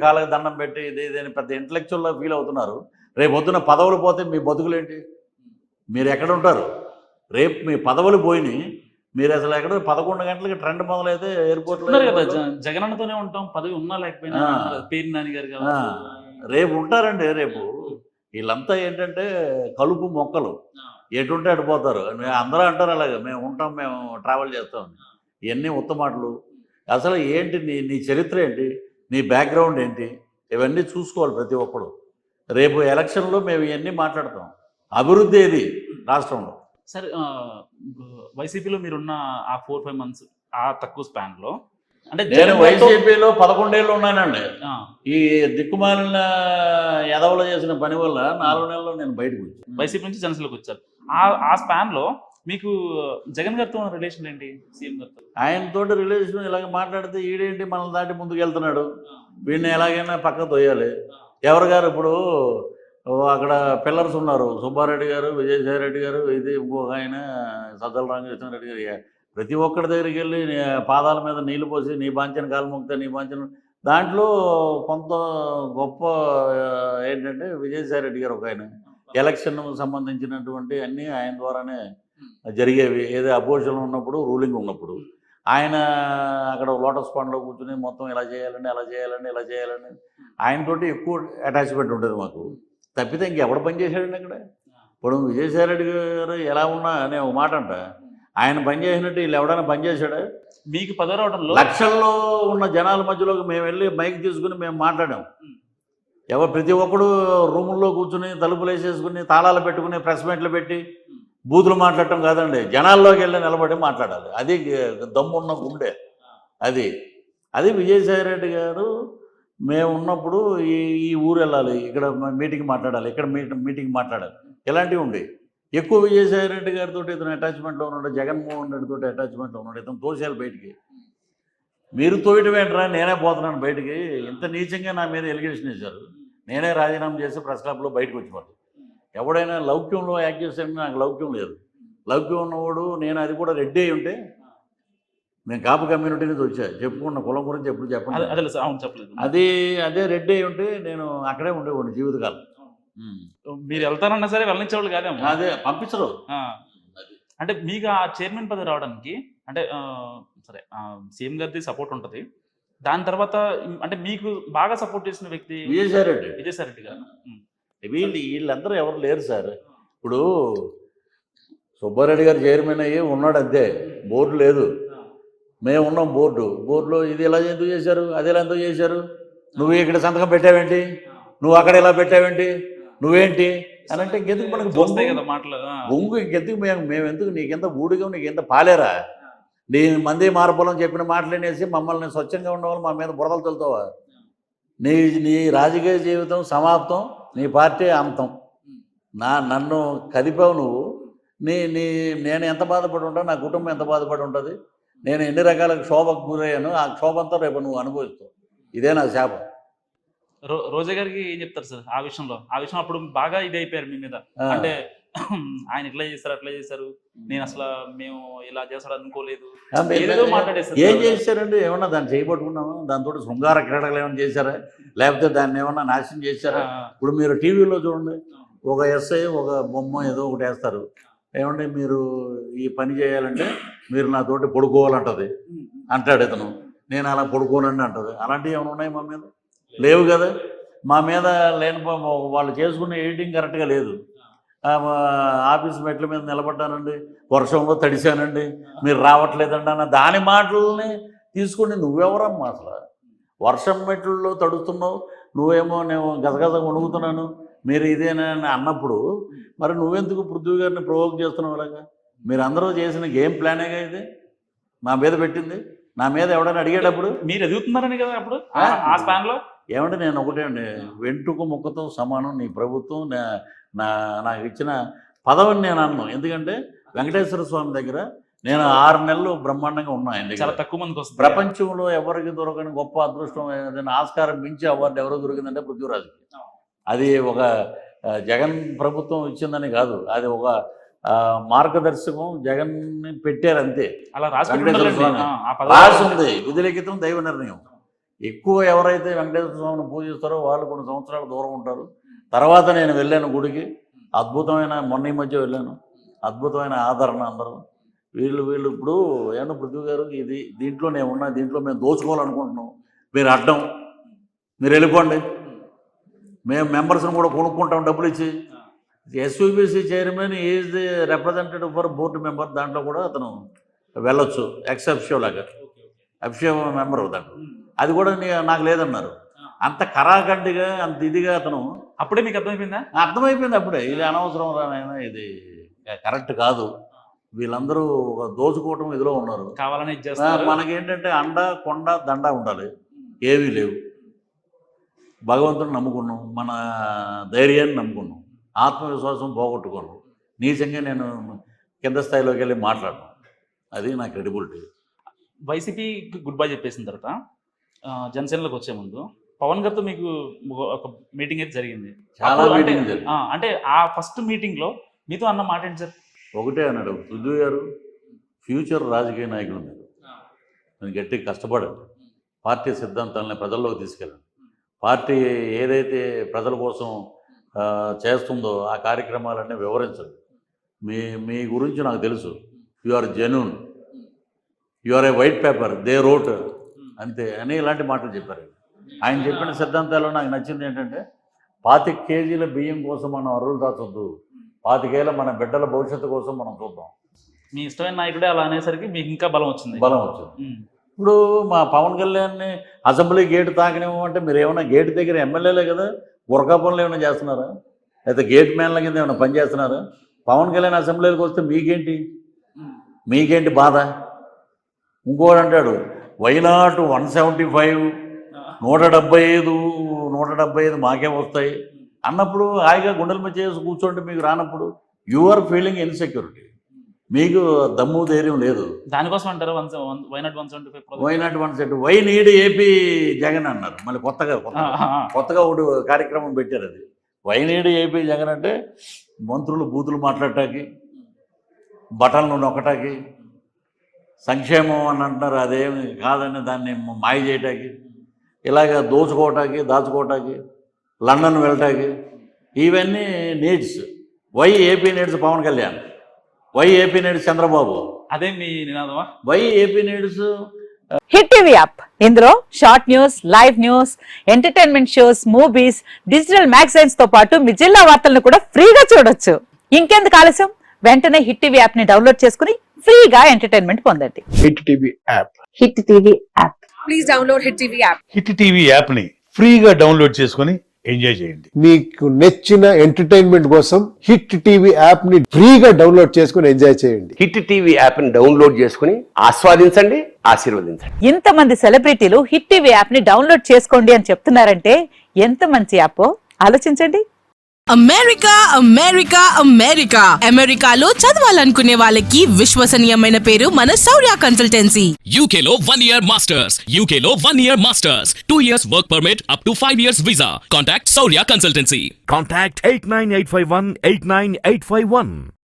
కాళ్ళకి దండం పెట్టి ఇది పెద్ద ఇంటలెక్చువల్గా ఫీల్ అవుతున్నారు. రేపు పొద్దున పదవులు పోతే మీ బతుకులేంటి? మీరు ఎక్కడ ఉంటారు? రేపు మీ పదవులు పోయినాయి, మీరు అసలు ఎక్కడ 11 గంటలకి ట్రెండ్ మొదలైతే ఎయిర్పోర్ట్లో కదా జగనన్నతోనే ఉంటాం, పదవి ఉన్నా లేకపోయినా పేరు నాని గారు రేపు ఉంటారండి. రేపు వీళ్ళంతా ఏంటంటే కలుపు మొక్కలు, ఎటుంటే అటు పోతారు. అందరూ అంటారు అలాగే, మేము ఉంటాం, మేము ట్రావెల్ చేస్తాం. ఇవన్నీ ఉత్తమాటలు. అసలు ఏంటి నీ చరిత్ర ఏంటి, నీ బ్యాక్గ్రౌండ్ ఏంటి, ఇవన్నీ చూసుకోవాలి ప్రతి ఒక్కడు. రేపు ఎలక్షన్లో మేము ఇవన్నీ మాట్లాడతాం. అభివృద్ధి ఏది రాష్ట్రంలో? సరే, వైసీపీలో మీరున్న ఆ 4-5 మంత్స్, ఆ తక్కువ స్పాన్లో, అంటే నేను వైసీపీలో 11 ఏళ్ళు ఉన్నానండి. ఈ దిక్కుమాలిన ఎదవలో చేసిన పని వల్ల 4 నెలల్లో నేను బయటకు వచ్చాను. వైసీపీ నుంచి జనసేనలోకి వచ్చారు. ఆ స్పాన్లో మీకు జగన్ గారితో రిలేషన్ ఏంటి? సీఎం గారితో ఆయనతోటి రిలేషన్ ఇలాగ మాట్లాడితే ఈడేంటి మనల్ని దాటి ముందుకు వెళ్తున్నాడు, వీడిని ఎలాగైనా పక్కకు తోయాలి. ఎవరు గారు ఇప్పుడు అక్కడ పిల్లర్స్ ఉన్నారు, సుబ్బారెడ్డి గారు, విజయసాయిరెడ్డి గారు, ఇది ఇంకొక ఆయన సజ్జల రామకృష్ణారెడ్డి గారు. ప్రతి ఒక్కరి దగ్గరికి వెళ్ళి పాదాల మీద నీళ్లు పోసి నీ బాంచన కాలు మొక్కితే నీ బాంచన. దాంట్లో కొంత గొప్ప ఏంటంటే విజయసాయిరెడ్డి గారు ఒక ఆయన, ఎలక్షన్ సంబంధించినటువంటి అన్నీ ఆయన ద్వారానే జరిగేవి. ఏదో అపోజిషన్ ఉన్నప్పుడు, రూలింగ్ ఉన్నప్పుడు ఆయన అక్కడ లోటస్ పాండ్లో కూర్చుని మొత్తం ఇలా చేయాలని, అలా చేయాలని, ఇలా చేయాలని ఆయనతోటి ఎక్కువ అటాచ్మెంట్ ఉంటుంది మాకు. తప్పితే ఇంకెవడ పని చేశాడండి అక్కడ? ఇప్పుడు విజయసాయిరెడ్డి గారు ఎలా ఉన్నా అనే ఒక మాట అంట, ఆయన పనిచేసినట్టు వీళ్ళు ఎవడైనా పనిచేశాడా? మీకు పదవి రావడంలో లక్షల్లో ఉన్న జనాల మధ్యలోకి మేము వెళ్ళి మైక్ తీసుకుని మేము మాట్లాడాం. ప్రతి ఒక్కడు రూముల్లో కూర్చుని తలుపులు వేసేసుకుని తాళాలు పెట్టుకుని ప్రెస్ మీట్లు పెట్టి బూతులు మాట్లాడటం కాదండి, జనాల్లోకి వెళ్ళి నిలబడి మాట్లాడాలి. అది దమ్మున్న గుండె. అది విజయసాయిరెడ్డి గారు మేము ఉన్నప్పుడు ఈ ఊరు వెళ్ళాలి, ఇక్కడ మీటింగ్ మాట్లాడాలి, ఇక్కడ మీటింగ్ మాట్లాడాలి, ఇలాంటివి ఉండి ఎక్కువ విజయసాయిరెడ్డి గారితో ఇతను అటాచ్మెంట్లో ఉన్నాడు, జగన్మోహన్ రెడ్డితో అటాచ్మెంట్లో ఉన్నాడు. ఇతను తోసేయాలి బయటికి. మీరు తోయటం ఏంట్రా, నేనే పోతున్నాను బయటికి. ఇంత నీచంగా నా మీద ఎలిగేషన్ వేశారు, నేనే రాజీనామా చేసి ప్రెస్ క్లబ్లో బయటకు వచ్చిపోతాను. ఎవడైనా లౌక్యంలో యాక్ట్ చేశాడని నాకు లౌక్యం లేదు. లౌక్యం ఉన్నవాడు, నేను అది కూడా రెడ్డి అయి ఉంటే, నేను కాపు కమ్యూనిటీ నుంచి వచ్చా, చెప్పుకున్న కులం గురించి ఎప్పుడు చెప్పలేదు. అదే రెడ్డి అయి ఉంటే నేను అక్కడే ఉండేవాడిని జీవితకాలం. మీరు వెళ్తారన్నా సరే వెళ్ళనిచ్చేవాళ్ళు కాదేమో. అదే పంపించరు. అంటే మీకు ఆ చైర్మన్ పదవి రావడానికి అంటే సరే సీఎం గారిది సపోర్ట్ ఉంటుంది. దాని తర్వాత అంటే మీకు బాగా సపోర్ట్ చేసిన వ్యక్తి విజయసాయిరెడ్డి గారు. వీళ్ళందరూ ఎవరు లేరు సార్. ఇప్పుడు సుబ్బారెడ్డి గారు చైర్మన్ అయ్యి ఉన్నాడు అంతే, బోర్డు లేదు. మేము ఉన్నాం బోర్డులో ఇది ఇలా ఎందుకు చేశారు, అది ఇలా ఎందుకు చేశారు, నువ్వు ఇక్కడ సంతకం పెట్టావేంటి, నువ్వు అక్కడ ఇలా పెట్టావేంటి, నువ్వేంటి అని అంటే ఇంకెందుకు మనకు బొంగు, ఇంకెందుకు మేము ఎందుకు, నీకెంత ఊడిగా, నీకెంత పాలేరా, నీ మంది మార్పులని చెప్పిన మాటలనేసి మమ్మల్ని స్వచ్ఛంగా ఉండవాలి మా మీద బురదలు తొలుతావా? నీ రాజకీయ జీవితం సమాప్తం, నీ పార్టీ అంతం. నన్ను కదిపావు నువ్వు. నేను ఎంత బాధపడి ఉంటాను, నా కుటుంబం ఎంత బాధపడి ఉంటుంది, నేను ఎన్ని రకాల క్షోభకు గురయ్యాను, ఆ క్షోభంతో రేపు నువ్వు అనుభవిస్తావు. ఇదే నా శాపం. రోజా గారికి ఏం చెప్తారు సార్ ఆ విషయం అప్పుడు బాగా ఇది అయిపోయారు మీ మీద, అంటే ఆయన ఇట్లా చేశారు అట్లా చేశారు, నేను అసలు మేము ఇలా చేస్తాడు అనుకోలేదు, ఏం చేశారండి? ఏమన్నా దాన్ని చేయబట్టుకున్నాము, దాంతో శృంగార క్రీడలు ఏమైనా చేశారా, లేకపోతే దాన్ని ఏమన్నా నాశనం చేశారా? ఇప్పుడు మీరు టీవీలో చూడండి, ఒక ఎస్ఐ ఒక బొమ్మ ఏదో ఒకటి వేస్తారు, ఏమంటే మీరు ఈ పని చేయాలంటే మీరు నాతోటి పడుకోవాలంటది అంటాడు ఇతను, నేను అలా పడుకోనండి అంటది. అలాంటివి ఏమైనా ఉన్నాయి మా మీద? లేవు కదా. మా మీద లేని వాళ్ళు చేసుకునే ఎడిటింగ్ కరెక్ట్గా లేదు. ఆఫీస్ మెట్ల మీద నిలబడ్డానండి, వర్షంలో తడిశానండి, మీరు రావట్లేదండి అన్న దాని మాటలని తీసుకుని నువ్వెవరమ్మా అసలు? వర్షం మెట్లలో తడుస్తున్నావు, నువ్వేమో నేను గజగజ వణుకుతున్నాను, మీరు ఇదేనా అన్నప్పుడు మరి నువ్వెందుకు పృథ్వీ గారిని ప్రొవోక్ చేస్తున్నావు? అలాగా మీరు అందరూ చేసిన గేమ్ ప్లానేగా ఇది నా మీద పెట్టింది. నా మీద ఎవడైనా అడిగేటప్పుడు మీరు ఎదుగుతున్నారని కదా అప్పుడు ఆ స్పాన్లో. ఏమంటే నేను ఒకటే అండి, వెంట్రుక ముక్కతో సమానం నీ ప్రభుత్వం నాకు ఇచ్చిన పదవిని నేను అన్నాను. ఎందుకంటే వెంకటేశ్వర స్వామి దగ్గర నేను 6 నెలలు బ్రహ్మాండంగా ఉన్నాను. చాలా తక్కువ మందికి వస్తుంది. ప్రపంచంలో ఎవరికి దొరకని గొప్ప అదృష్టం ఏదైనా ఆస్కారం మించి అవార్డు ఎవరో దొరికిందంటే పృథ్వీరాజుకి. అది ఒక జగన్ ప్రభుత్వం ఇచ్చిందని కాదు, అది ఒక మార్గదర్శకం, జగన్ని పెట్టారు అంతే. అలా రాసి ఉంది, విధిలిఖితం దైవ నిర్ణయం. ఎక్కువ ఎవరైతే వెంకటేశ్వర స్వామిని పూజిస్తారో వాళ్ళు కొన్ని సంవత్సరాలు దూరం ఉంటారు. తర్వాత నేను వెళ్ళాను గుడికి, అద్భుతమైన, మొన్న ఈ మధ్య వెళ్ళాను, అద్భుతమైన ఆదరణ అందరూ. వీళ్ళు ఇప్పుడు ఏమన్నా పృథ్వీ గారు, ఇది దీంట్లో నేను ఉన్నా, దీంట్లో మేము దోచుకోవాలనుకుంటున్నాం, మీరు అడ్డం, మీరు వెళ్ళిపోండి, మేము మెంబర్స్ని కూడా కొనుక్కుంటాం డబ్బులు ఇచ్చి. SUBC chairman is the representative for board member, దాంట్లో కూడా అతను వెళ్ళొచ్చు, ఎక్సెప్షియో లాగా, ఎఫ్షియో మెంబర్ దాంట్లో. అది కూడా నాకు లేదన్నారు. అంత కరాఖండిగా, అంత ఇదిగా అతను. అప్పుడే మీకు అర్థమైపోయిందా? అర్థమైపోయింది అప్పుడే, ఇది అనవసరం రానైనా, ఇది కరెక్ట్ కాదు, వీళ్ళందరూ దోచుకోవటం ఇదిలో ఉన్నారు. కావాలని మనకేంటంటే అండ, కొండ, దండ ఉండాలి, ఏమీ లేవు. భగవంతుని నమ్ముకున్నాం, మన ధైర్యాన్ని నమ్ముకున్నాం, ఆత్మవిశ్వాసం పోగొట్టుకున్నాం. నీచంగా నేను కింద స్థాయిలోకి వెళ్ళి మాట్లాడను, అది నా క్రెడిబిలిటీ. వైసీపీకి గుడ్ బై చెప్పేసిన తర్వాత జనసేనలోకి వచ్చే ముందు పవన్ గారితో మీకు ఒక మీటింగ్ అయితే జరిగింది. చాలా మీటింగ్ జరిగింది. అంటే ఆ ఫస్ట్ మీటింగ్లో మీతో అన్న మాట ఏంటి సార్? ఒకటే అన్నాడు, పృథ్వీ గారు ఫ్యూచర్ రాజకీయ నాయకులు ఉన్నారు, నేను గట్టిగా కష్టపడండి, పార్టీ సిద్ధాంతాలని ప్రజల్లోకి తీసుకెళ్ళండి, పార్టీ ఏదైతే ప్రజల కోసం చేస్తుందో ఆ కార్యక్రమాలన్నీ వివరించండి, మీ గురించి నాకు తెలుసు, you are genuine, you are a white paper they wrote అంతే అని ఇలాంటి మాటలు చెప్పారు. ఆయన చెప్పిన సిద్ధాంతాలు నాకు నచ్చింది ఏంటంటే, 25 కేజీల బియ్యం కోసం మనం అరువులు దాచొద్దు, 25 ఏళ్ళ మన బిడ్డల భవిష్యత్తు కోసం మనం చూద్దాం. మీ ఇష్టమైన నాయకుడే అలా అనేసరికి మీకు ఇంకా బలం వచ్చింది. ఇప్పుడు మా పవన్ కళ్యాణ్ని అసెంబ్లీ గేటు తాకనివ్వమంటే మీరు ఏమైనా గేటు దగ్గర ఎమ్మెల్యేలే కదా, గురకా పనులు ఏమైనా చేస్తున్నారా, లేకపోతే గేట్ మ్యాన్ల కింద ఏమైనా పని చేస్తున్నారా? పవన్ కళ్యాణ్ అసెంబ్లీకి వస్తే మీకేంటి బాధ? ఇంకోటి అంటాడు, వైనాట్ 175, 175 మాకే వస్తాయి అన్నప్పుడు హాయిగా గుండెల మీద చేసి కూర్చోండి, మీకు రానప్పుడు యు ఆర్ ఫీలింగ్ ఇన్సెక్యూరిటీ, మీకు దమ్ము ధైర్యం లేదు. దానికోసం అంటారు why not 175. Why not 175 why need AP Jagan అన్నారు. మళ్ళీ కొత్తగా ఒకటి కార్యక్రమం పెట్టారు, అది వై నీడ్ ఏపీ జగన్ అంటే మంత్రులు బూతులు మాట్లాడటానికి, బటన్లు నొక్కటానికి, సంక్షేమం అని అంటున్నారు, అదేమి కాదని దాన్ని మాయ చేయటానికి, ఇలాగ దాచుకోవటానికి, లండన్ వెళ్ళటానికి, ఇవన్నీ needs. Why AP needs Pawan Kalyan, why AP needs Chandrababu, అదే మీ నినాదమా? Why AP needs hit TV app. ఇందులో short news, live news, entertainment shows, movies, digital magazines తో పాటు మీ జిల్లా వార్తలను కూడా ఫ్రీగా చూడొచ్చు. ఇంకెందుకు ఆలస్యం, వెంటనే హిట్ టీవీ యాప్ ని డౌన్లోడ్ చేసుకుని ఫ్రీగా ఎంటర్టైన్మెంట్ పొందండి. Hit TV app. Hit TV app. Please download hit TV app. Hit TV app ని ఫ్రీగా డౌన్లోడ్ చేసుకుని ఎంజాయ్ చేయండి. మీకు నచ్చిన ఎంటర్టైన్మెంట్ కోసం హిట్ టీవీ యాప్ ని ఫ్రీగా డౌన్లోడ్ చేసుకుని ఎంజాయ్ చేయండి. హిట్ టీవీ యాప్ ని డౌన్లోడ్ చేసుకుని ఆస్వాదించండి, ఆశీర్వదించండి. ఇంతమంది సెలబ్రిటీలు హిట్ టీవీ యాప్ ని డౌన్లోడ్ చేసుకోండి అని చెప్తున్నారంటే ఎంత మంచి యాప్ ఆలోచించండి. అమెరికాలో చదవాలనుకునే వాళ్ళకి విశ్వసనీయమైన పేరు మన శౌర్య కన్సల్టెన్సీ. UK లో 1 year masters, UK లో 1 year masters, 2 years work permit up to 5 years visa. Contact Saurya Consultancy. Contact 89851 89851.